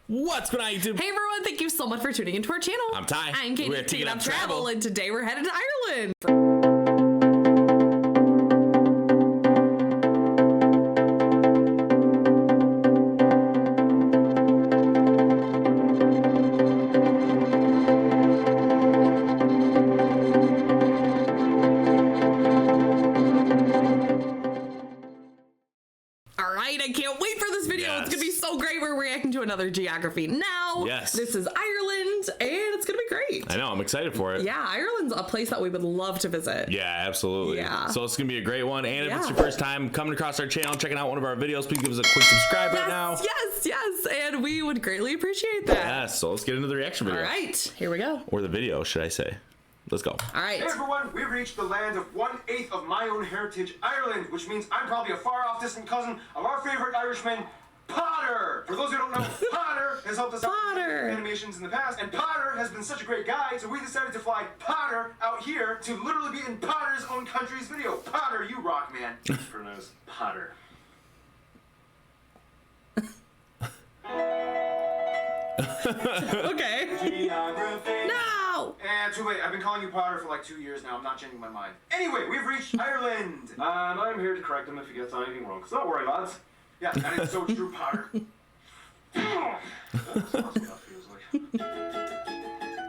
What's going on, YouTube? Hey everyone, thank you so much for tuning into our channel. I'm Ty. I'm Katie. We're Taking Up Travel, and today we're headed to Ireland. Alright, I can't wait for this video. Yes. It's gonna be so great. We're reacting to another geography now. Yes. This is Ireland, and it's gonna be great. I know, I'm excited for it. Yeah, Ireland's a place that we would love to visit. Yeah, absolutely. Yeah. So it's going to be a great one. And if Yeah. it's your first time coming across our channel, checking out one of our videos, please give us a quick subscribe right now. Yes, and we would greatly appreciate that. Yeah, so let's get into the reaction video. Alright, here we go. Or the video, should I say. Let's go. Alright. Hey everyone, we've reached the land of 1/8 of my own heritage, Ireland, which means I'm probably a far-off distant cousin of our favorite Irishman, Potter. For those who don't know, Potter has helped us out with animations in the past, and Potter has been such a great guy, so we decided to fly Potter out here to literally be in Potter's own country's video. Potter, you rock, man. Pronounced Potter. Okay. Geography. No! And too late. I've been calling you Potter for like 2 years now. I'm not changing my mind. Anyway, we've reached Ireland. And I'm here to correct him if he gets anything wrong. So don't worry, lads. Yeah, and it's so true, Potter. That's what that feels like.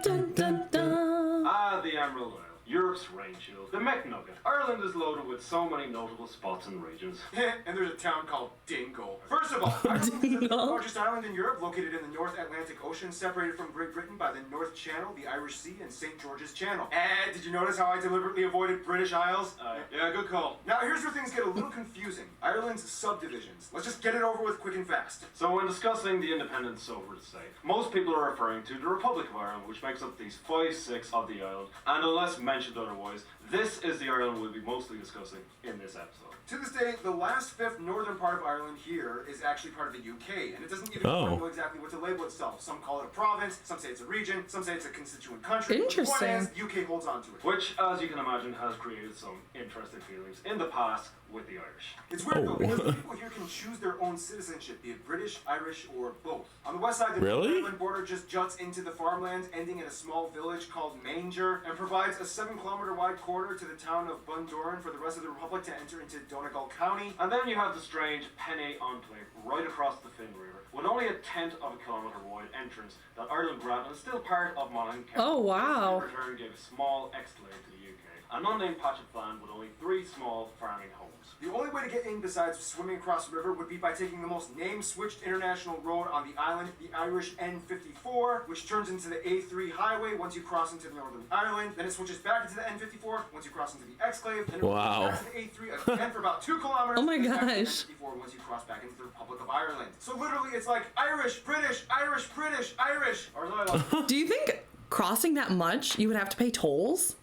Dun, dun, dun. The Emerald Isle. Europe's rain shield. The McNugget. Ireland is loaded with so many notable spots and regions. And there's a town called Dingle. First of all, Ireland is the largest island in Europe, located in the North Atlantic Ocean, separated from Great Britain by the North Channel, the Irish Sea, and St. George's Channel. And did you notice how I deliberately avoided British Isles? Yeah, good call. Now, here's where things get a little confusing. Ireland's subdivisions. Let's just get it over with quick and fast. So when discussing the independence, so for to say, most people are referring to the Republic of Ireland, which makes up these 5/6 of the island. And unless mentioned otherwise, this is the Ireland we'll be mostly discussing in this episode. To this day, the last fifth northern part of Ireland here is actually part of the UK, and it doesn't even know exactly what to label itself. Some call it a province, some say it's a region, some say it's a constituent country. Interesting. But the point is, UK holds on to it. Which, as you can imagine, has created some interesting feelings in the past with the Irish. It's weird though, because the people here can choose their own citizenship, be it British, Irish, or both. On the west side, the Ireland border just juts into the farmlands, ending in a small village called Manger, and provides a 7-kilometer wide corridor to the town of Bundoran for the rest of the Republic to enter into Donegal County. And then you have the strange Penne Enclave right across the Finn River, with only a 1/10 of a kilometer wide entrance that Ireland grabbed and is still part of Monaghan County. Oh, wow. In return, gave a small exclave to the UK. An unnamed patch of land with only 3 small farming homes. The only way to get in besides swimming across the river would be by taking the most name-switched international road on the island, the Irish N54, which turns into the A3 highway once you cross into Northern Ireland. Then it switches back into the N54 once you cross into the exclave. Then it back to the A3 again for about 2 kilometers. Oh my then back to the gosh. N54 once you cross back into the Republic of Ireland. So literally, it's like Irish, British, Irish, British, Irish. Or as I love. Do you think crossing that much, you would have to pay tolls?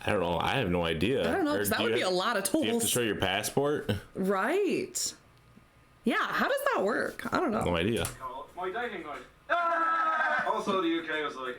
I don't know. I have no idea. I don't know, because that would be a lot of tolls. Do you have to show your passport? Right. Yeah, how does that work? I don't know. No idea. My dating life. Also, the UK was like,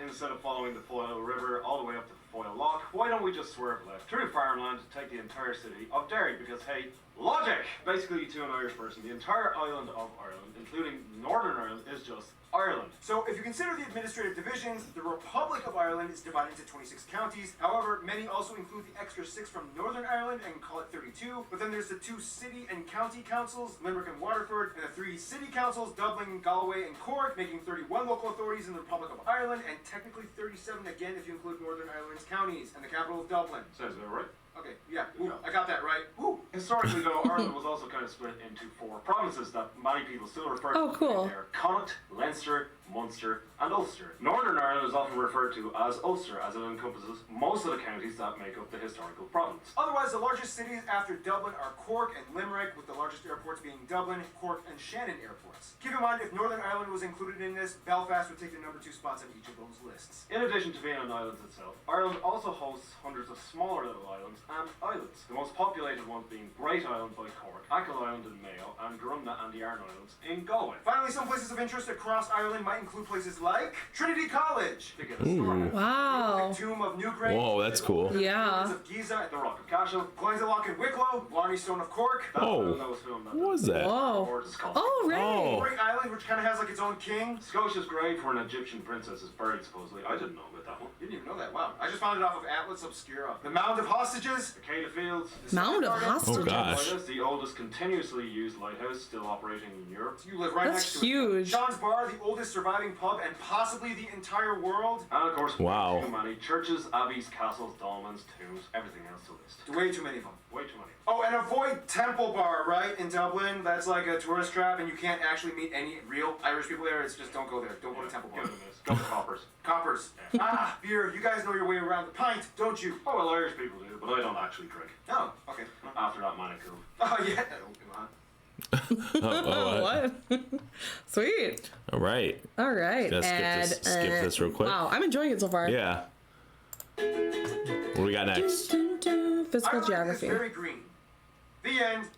instead of following the Foyle River all the way up to the Foyle Loch, why don't we just swerve left through farmland to take the entire city of Derry? Because, hey, logic! Basically, to an Irish person, the entire island of Ireland, including Northern Ireland, is just Ireland. So if you consider the administrative divisions, the Republic of Ireland is divided into 26 counties. However, many also include the extra 6 from Northern Ireland and call it 32. But then there's the 2 city and county councils, Limerick and Waterford, and the 3 city councils, Dublin, Galway, and Cork, making 31 local authorities in the Republic of Ireland, and technically 37 again if you include Northern Ireland's counties, and the capital of Dublin. Sounds about right. Okay, yeah, I got that right. Woo. Historically, though, Ireland was also kind of split into 4 provinces that many people still refer to there. Connacht, Leinster, Munster, and Ulster. Northern Ireland is often referred to as Ulster, as it encompasses most of the counties that make up the historical province. Otherwise, the largest cities after Dublin are Cork and Limerick, with the largest airports being Dublin, Cork, and Shannon airports. Keep in mind, if Northern Ireland was included in this, Belfast would take the number 2 spots on each of those lists. In addition to being on islands itself, Ireland also hosts hundreds of smaller little islands and islands. The most populated ones being Great Island by Cork, Achill Island in Mayo, and Grumna and the Aran Islands in Galway. Finally, some places of interest across Ireland might include places like Trinity College, To get a story. Wow. the Tomb of Newgrange, Whoa, that's cool. the Yeah. Pyramids of Giza, The Rock of Cashel, Glenzalough in Wicklow, Blarney Stone of Cork, that Oh. film that was filmed at What was that? Whoa. Or it's called. Oh, really? Oh. Great Island, which kind of has like its own king. Scotia's grave where an Egyptian princess is buried, supposedly. I didn't know about that one. You didn't even know that. Wow. I just found it off of Atlas Obscura. The Mound of Hostages. Cicada Fields. the Mound of Garden, Hostages. Oh, gosh. Lighthouse, the oldest continuously used lighthouse still operating in Europe. You live right That's next to huge. it. Sean's Bar, the oldest surviving pub and possibly the entire world. And of course, Wow. way too many churches, abbeys, castles, dolmens, tombs, everything else to list. Way too many of them. Way too many. Oh, and avoid Temple Bar, right, in Dublin. That's like a tourist trap, and you can't actually meet any real Irish people there. It's just don't go there. Don't go to Temple Bar. Give them this. Go to Coppers. Coppers. Ah, beer. You guys know your way around the pint, don't you? Oh, well, Irish people do, but I don't actually drink. Oh, okay. After that manic coup. Oh, yeah. What? Sweet. All right. All right. Gonna skip this real quick. Wow, I'm enjoying it so far. Yeah. What do we got next? Physical Ireland geography. is very green. The end.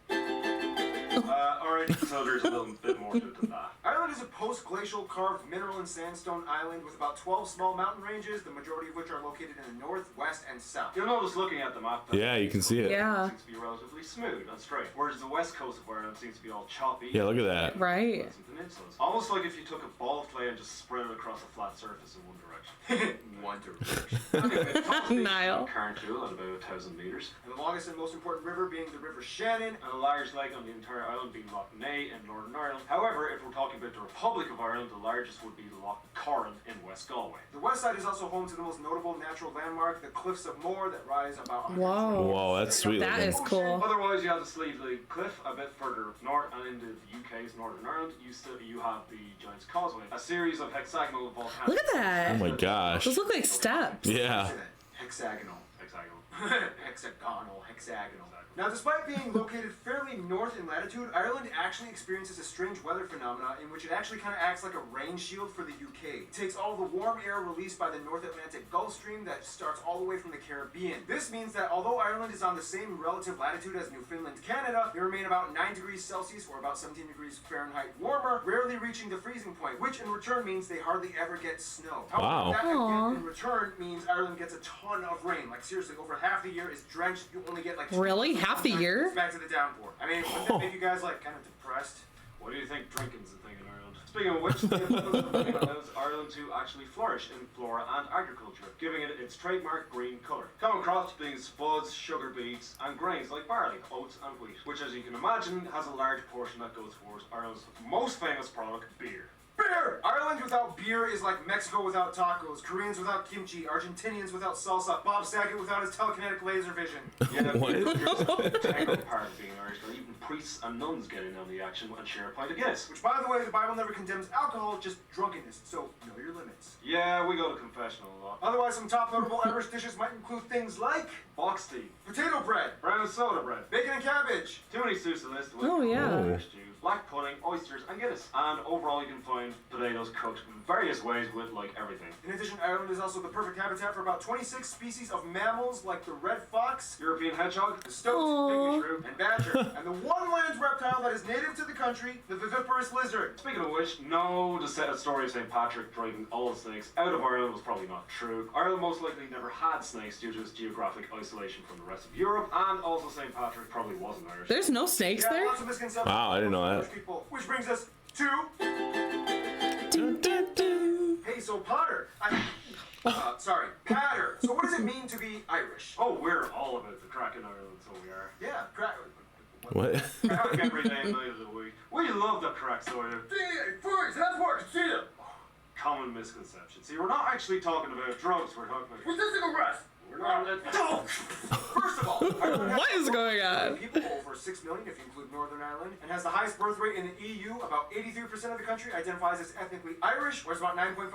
Alright, so there's a little bit more to it than that. Ireland is a post-glacial carved mineral and sandstone island with about 12 small mountain ranges, the majority of which are located in the north, west, and south. You'll notice looking at the map that Yeah, you can see it. Yeah. it seems to be relatively smooth and straight, whereas the west coast of Ireland seems to be all choppy. Yeah, look at that. Right. And peninsulas. Almost like if you took a ball of clay and just spread it across a flat surface in one direction. One direction. Niall. Carntool at about 1,000 metres. And the longest and most important river being the River Shannon. And a large lake on the entire island being Loch Ness in Northern Ireland. However, if we're talking about the Republic of Ireland, the largest would be Loch Corran in West Galway. The west side is also home to the most notable natural landmark, the Cliffs of Moher, that rise about 100 Whoa. Whoa, that's sweet That looking. is cool. Otherwise, you have the Sleevely Cliff a bit further north, and into the UK's Northern Ireland, you have the Giant's Causeway, a series of hexagonal volcanoes. Look at that. Oh my gosh. Those look like steps. Yeah. Hexagonal. Hexagonal. Hexagonal. Now, despite being located fairly north in latitude, Ireland actually experiences a strange weather phenomena in which it actually kind of acts like a rain shield for the UK. It takes all the warm air released by the North Atlantic Gulf Stream that starts all the way from the Caribbean. This means that although Ireland is on the same relative latitude as Newfoundland, Canada, they remain about 9 degrees Celsius or about 17 degrees Fahrenheit warmer, rarely reaching the freezing point, which in return means they hardly ever get snow. Wow. That Aw. again, in return means Ireland gets a ton of rain. Like seriously, over half the year is drenched. You only get like Really? Half the year? Back to the downpour. I mean, would that make you guys like kind of depressed? What do you think drinking's a thing in Ireland? Speaking of which, it allows Ireland to actually flourish in flora and agriculture, giving it its trademark green colour. Common crops being spuds, sugar beets, and grains like barley, oats, and wheat, which, as you can imagine, has a large portion that goes towards Ireland's most famous product, beer. Beer! Ireland without beer is like Mexico without tacos, Koreans without kimchi, Argentinians without salsa, Bob Saget without his telekinetic laser vision. Yeah, What? beer is an integral part of being Irish, and even priests and nuns get in on the action and share a pint of Guinness. Which, by the way, the Bible never condemns alcohol, just drunkenness, so know your limits. Yeah, we go to confessional a lot. Otherwise, some top notable Irish dishes might include things like Box tea, potato bread, brown soda bread, bacon and cabbage, too many soups to list. Oh, yeah. Oh. Stew, black pudding, oysters, and Guinness. And overall, you can find potatoes cooked in various ways with like everything. In addition, Ireland is also the perfect habitat for about 26 species of mammals like the red fox, European hedgehog, the stoat, Aw. pygmy shrew, and badger, and the one land reptile that is native to the country, the viviparous lizard. Speaking of which, no, the set of story of St. Patrick driving all the snakes out of Ireland was probably not true. Ireland most likely never had snakes due to its geographic isolation from the rest of Europe, and also St. Patrick probably wasn't Irish. There's no snakes Yeah, there? lots of misconceptions. Wow, I didn't know that. Irish people. Which brings us to Dun, dun, dun. hey, so Potter. Sorry, Patter. So what does it mean to be Irish? Oh, we're all about the crack in Ireland, so we are. Yeah, What? Crack every day and night of the week. We love the crack story. First, that's work. See them. Common misconception. See, we're not actually talking about drugs, we're talking about... Resisting arrest. We're not... First of all, Ireland has What is going on? people, over 6 million if you include Northern Ireland, and has the highest birth rate in the EU. About 83% of the country identifies as ethnically Irish, whereas about 9.5%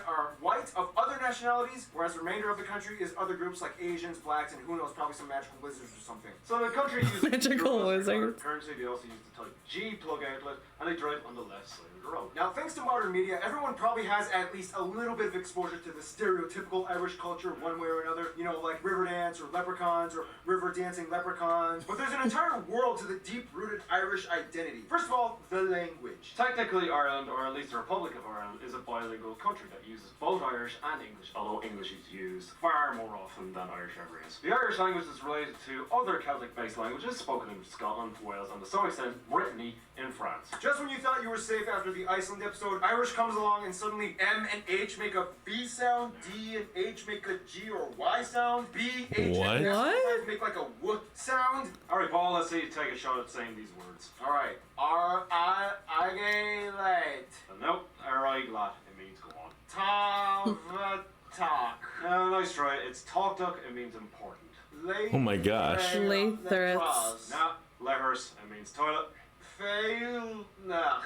are white of other nationalities, whereas the remainder of the country is other groups like Asians, blacks, and who knows, probably some magical lizards or something. So the country uses Magical euro as their lizards. currency. They also use the type G plug outlet, and they drive on the left side of the road. Now, thanks to modern media, everyone probably has at least a little bit of exposure to the stereotypical Irish culture one way or another. You know, like river dance or leprechauns or river dancing leprechauns. But there's an entire world to the deep-rooted Irish identity. First of all, the language. Technically, Ireland, or at least the Republic of Ireland, is a bilingual country that uses both Irish and English, although English is used far more often than Irish ever is. The Irish language is related to other Celtic-based languages spoken in Scotland, Wales, and to some extent Brittany in France. Just when you thought you were safe after the Iceland episode, Irish comes along and suddenly M and H make a B sound, D and H make a G or Y sound, B, H, What? and X What? make like a W sound. Alright, Paul, let's see you take a shot at saying these words. Alright, R-I-I-G-late. Nope, alright, glad. It means go on. Talk. Nice try. It's talk duck, it means important. Oh my gosh. Lathyrus. Nah, lehers, it means toilet. Feilnacht.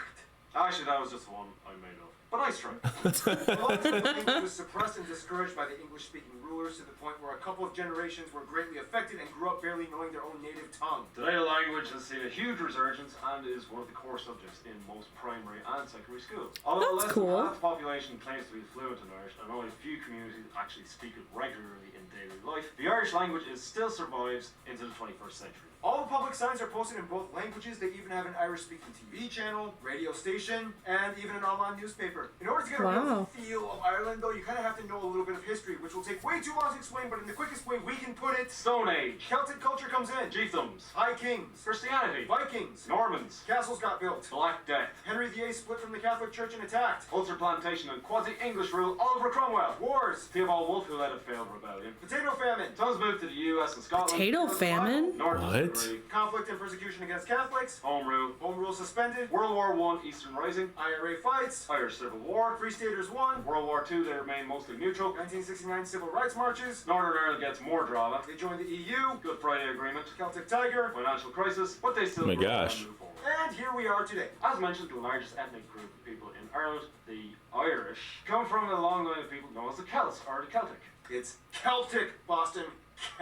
Actually, that was just one I made up. But nice try. The language was suppressed and discouraged by the English-speaking rulers to the point where a couple of generations were greatly affected and grew up barely knowing their own native tongue. Today, the language has seen a huge resurgence and is one of the core subjects in most primary and secondary schools. Although That's less than cool. half the population claims to be fluent in Irish, and only a few communities actually speak it regularly in daily life, the Irish language still survives into the 21st century. All the public signs are posted in both languages. They even have an Irish-speaking TV channel, radio station, and even an online newspaper. In order to get a real Wow. feel of Ireland, though, you kind of have to know a little bit of history, which will take way too long to explain, but in the quickest way we can put it, Stone Age, Celtic culture comes in. Chiefdoms, High Kings, Christianity, Vikings, Normans, castles got built. Black Death, Henry VIII split from the Catholic Church and attacked. Ulster Plantation and quasi-English rule, Oliver Cromwell, Wars, Theobald Wolfe who led a failed rebellion, potato famine, Tons moved to the US and Scotland, Potato famine? North What? Degree, conflict and persecution against Catholics, Home Rule, Home Rule suspended, World War I, Eastern Rising, IRA fights, Irish Civil War, Free Staters won, World War II, they remain mostly neutral, 1969 civil rights marches, Northern Ireland gets more drama, they joined the EU, Good Friday Agreement, Celtic Tiger, financial crisis, but they still Oh my grow gosh. and move forward. and here we are today. As mentioned, the largest ethnic group of people in Ireland, the Irish, come from a long line of people known as the Celts, or the Celtic, It's Celtic, Boston.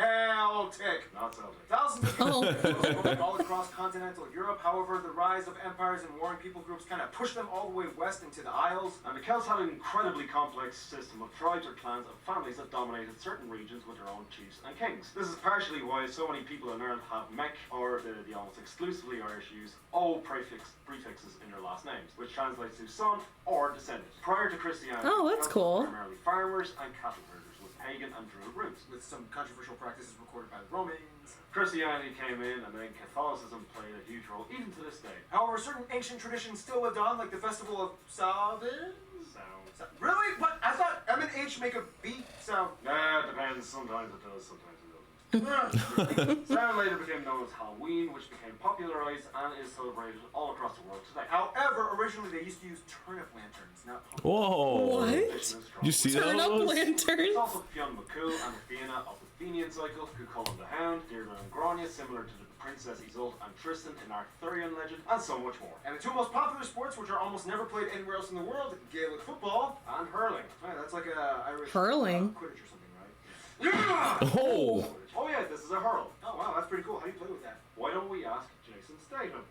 Celtic. not Celtic. Thousands of Oh. people all across continental Europe. However, the rise of empires and warring people groups kind of pushed them all the way west into the Isles. And the Celts had an incredibly complex system of tribes or clans and families that dominated certain regions with their own chiefs and kings. This is partially why so many people in Ireland have Mech, or the almost exclusively Irish use, O prefixes in their last names, which translates to son or descendant. Prior to Christianity, Oh, that's Celts were cool. primarily farmers and cattle herders with pagan and druid roots. With some controversial practices recorded by the Romans. Christianity came in, and then Catholicism played a huge role, even to this day. However, certain ancient traditions still lived on, like the festival of Samhain. Sound. Really? But I thought M and H make a B sound. Nah, it depends. Sometimes it does, sometimes it doesn't. Samhain later became known as Halloween, which became popularized and is celebrated all across the world today. However, originally they used to use turnip lanterns, not pumpkin. Whoa. What? You see Turn up those? It's lanterns. also Fionn McCool and Athena of the Fenian cycle, Cuchulainn the Hound, Deirdre and Grania, similar to the Princess Isolde and Tristan in Arthurian legend, and so much more. And the two most popular sports, which are almost never played anywhere else in the world, Gaelic football. And hurling. Right, that's like a Irish Hurling? Quidditch or something, right? Yeah! Oh. Oh yeah, this is a hurl. Oh wow, that's pretty cool. How do you play with that? Why don't we ask Jason Statham?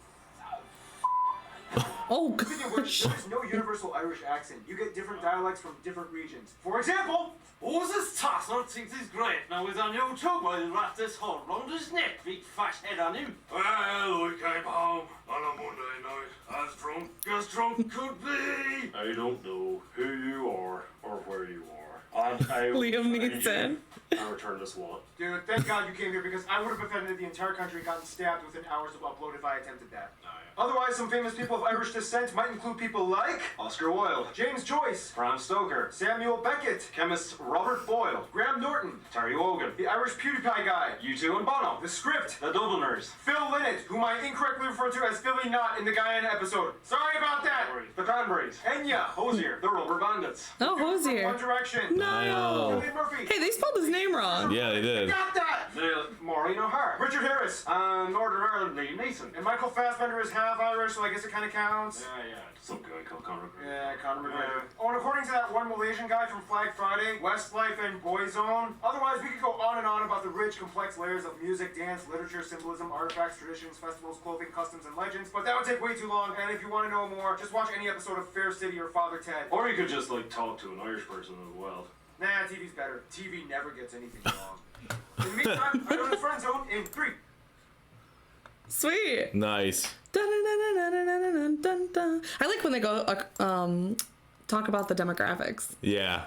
Oh Speaking of which, gosh. there is no universal Irish accent. You get different dialects from different regions. For example, Oh, this tosser thinks he's great. Now he's on YouTube, I'll wrap this whole round his neck, big fat head on him. Well, I came home on a Monday night, as drunk could be. I don't know who you are or where you are. And I will Liam find Neeson. you and return this wallet. dude, thank God you came here because I would have offended the entire country and gotten stabbed within hours of upload if I attempted that. Otherwise, some famous people of Irish descent might include people like Oscar Wilde, James Joyce, Bram Stoker, Samuel Beckett, chemist Robert Boyle, Graham Norton, Terry Wogan, the Irish PewDiePie guy, U2 and Bono, The Script, the Dubliners, Phil Lynott, whom I incorrectly referred to as Philly Knott in the Guyana episode. Sorry about that. the Cranberries, Enya, Hosier, the Rubber Bandits, One Oh, Hosier. Direction, No. Kyle. Cillian Murphy. Hey, they spelled his name wrong. Yeah, they did. Got that. Maureen O'Hara. Richard Harris. And Northern Ireland, Liam Neeson. And Michael Fassbender is half Irish, so I guess it kind of counts. Yeah. Some guy called Conor. Yeah, Conor McGregor. Oh, and according to that one Malaysian guy from Flag Friday, Westlife and Boyzone. Otherwise, we could go on and on about the rich, complex layers of music, dance, literature, symbolism, artifacts, traditions, festivals, clothing, customs, and legends. But that would take way too long. And if you want to know more, just watch any episode of Fair City or Father Ted. Or you could just like talk to an Irish person as well. Nah, TV's better. TV never gets anything wrong. In the meantime, I go to the friend zone in 3. Sweet. Nice. Dun, dun, dun, dun, dun, dun, dun, dun, dun. I like when they go talk about the demographics. Yeah.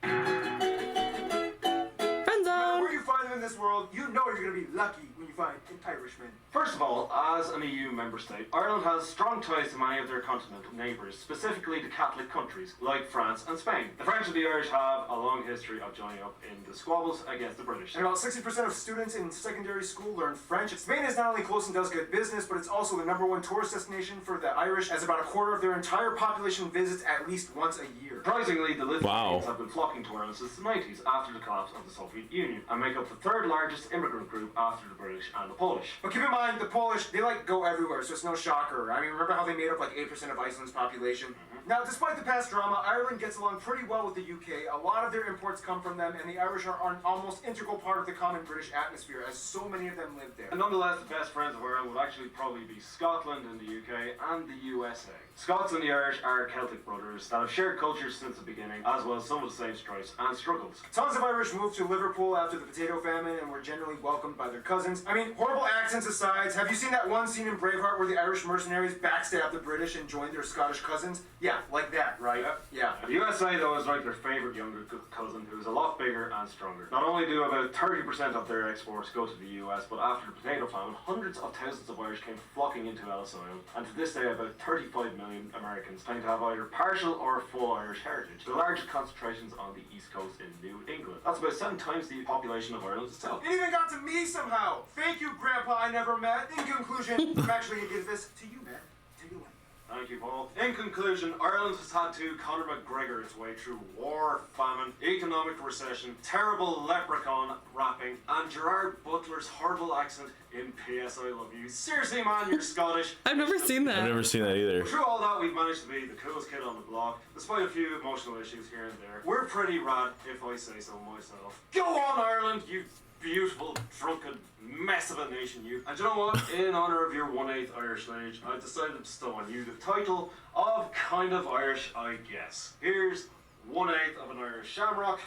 Friend zone. Where you find them in this world, you know you're going to be lucky when you find an Irishman. First of all, as an EU member state, Ireland has strong ties to many of their continental neighbours, specifically to Catholic countries like France and Spain. The French and the Irish have a long history of joining up in the squabbles against the British. And about 60% of students in secondary school learn French. Spain is not only close and does good business, but it's also the #1 tourist destination for the Irish, as about a quarter of their entire population visits at least once a year. Surprisingly, the Lithuanians Wow. have been flocking to Ireland since the 90s after the collapse of the Soviet Union and make up the 3rd largest immigrant group after the British and the Polish. But keep in mind, the Polish, they like go everywhere, so it's no shocker. I mean, remember how they made up like 8% of Iceland's population? Now, despite the past drama, Ireland gets along pretty well with the UK. A lot of their imports come from them, and the Irish are an almost integral part of the common British atmosphere, as so many of them live there. And nonetheless, the best friends of Ireland would actually probably be Scotland in the UK and the USA. Scots and the Irish are Celtic brothers that have shared cultures since the beginning, as well as some of the same strifes and struggles. Tons of Irish moved to Liverpool after the potato famine and were generally welcomed by their cousins. I mean, horrible accents aside, have you seen that one scene in Braveheart where the Irish mercenaries backstab the British and join their Scottish cousins? Yeah, like that, right? Yeah. The USA, though, is like their favourite younger cousin, who is a lot bigger and stronger. Not only do about 30% of their exports go to the US, but after the potato famine, hundreds of thousands of Irish came flocking into Ellis Island, and to this day, about 35 million Americans claim to have either partial or full Irish heritage. The largest concentrations on the East Coast in New England. That's about 7 times the population of Ireland itself. It even got to me somehow. Thank you, Grandpa I never met. In conclusion, I'm actually going to give this to you, man. Take it away. Thank you, Paul. In conclusion, Ireland has had to Conor McGregor its way through war, famine, economic recession, terrible leprechaun rapping, and Gerard Butler's horrible accent in P.S. I Love You. Seriously, man, you're Scottish. I've never seen that. I've never seen that either. Through all that, we've managed to be the coolest kid on the block, despite a few emotional issues here and there. We're pretty rad, if I say so myself. Go on, Ireland, you beautiful, drunken mess of a nation, you. And you know what? In honour of your 1/8 Irish lineage, I've decided to bestow on you the title of Kind of Irish, I guess. Here's 1/8 of an Irish shamrock,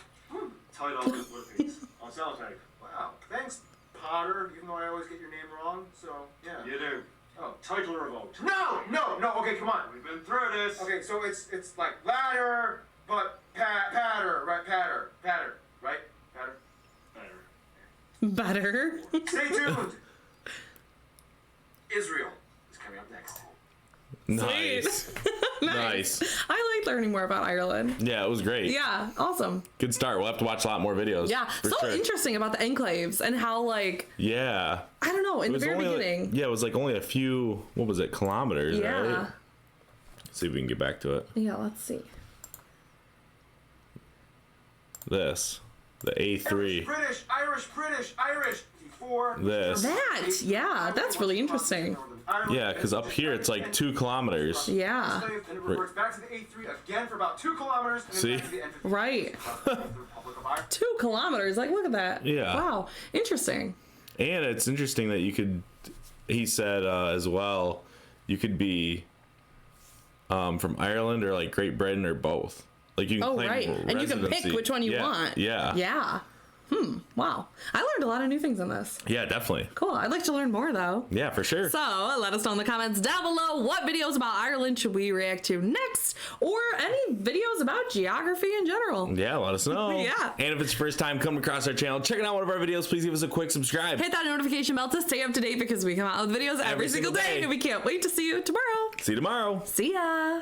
tied on with a piece on sellotape. Wow. Thanks, Potter, even though I always get your name wrong, so, yeah. You do. Oh. Title revoked. No, okay, come on. We've been through this. Okay, so it's like ladder, but patter, right? Patter, right? Patter. Better. Stay tuned. Israel is coming up next. Nice. Nice. I like learning more about Ireland. Yeah, it was great. Yeah, awesome. Good start. We'll have to watch a lot more videos. Yeah, for so sure. interesting about the enclaves and how, like, Yeah. I don't know, in the very only beginning. yeah, it was like only a few, what was it, kilometers, Yeah. right? See if we can get back to it. Yeah, let's see. This. The A3. British, Irish. D4. This. That, yeah, that's really interesting. Yeah, because up here it's like 2 kilometers. Yeah. And it reverts back to the A3 again for about 2 kilometers. And then See? back to the N53. Right. The Republic of Ireland. 2 kilometers, like, look at that. Yeah. Wow, interesting. And it's interesting that you could, he said as well, you could be from Ireland or like Great Britain or both. Like you can Oh, claim right. And you can pick residency. which one you want. Yeah. Yeah. Wow. I learned a lot of new things in this. Yeah, definitely. Cool. I'd like to learn more, though. Yeah, for sure. So let us know in the comments down below what videos about Ireland should we react to next, or any videos about geography in general. Yeah, let us know. Yeah. And if it's your first time coming across our channel, checking out one of our videos, please give us a quick subscribe. Hit that notification bell to stay up to date because we come out with videos every single day. And we can't wait to see you tomorrow. See you tomorrow. See ya.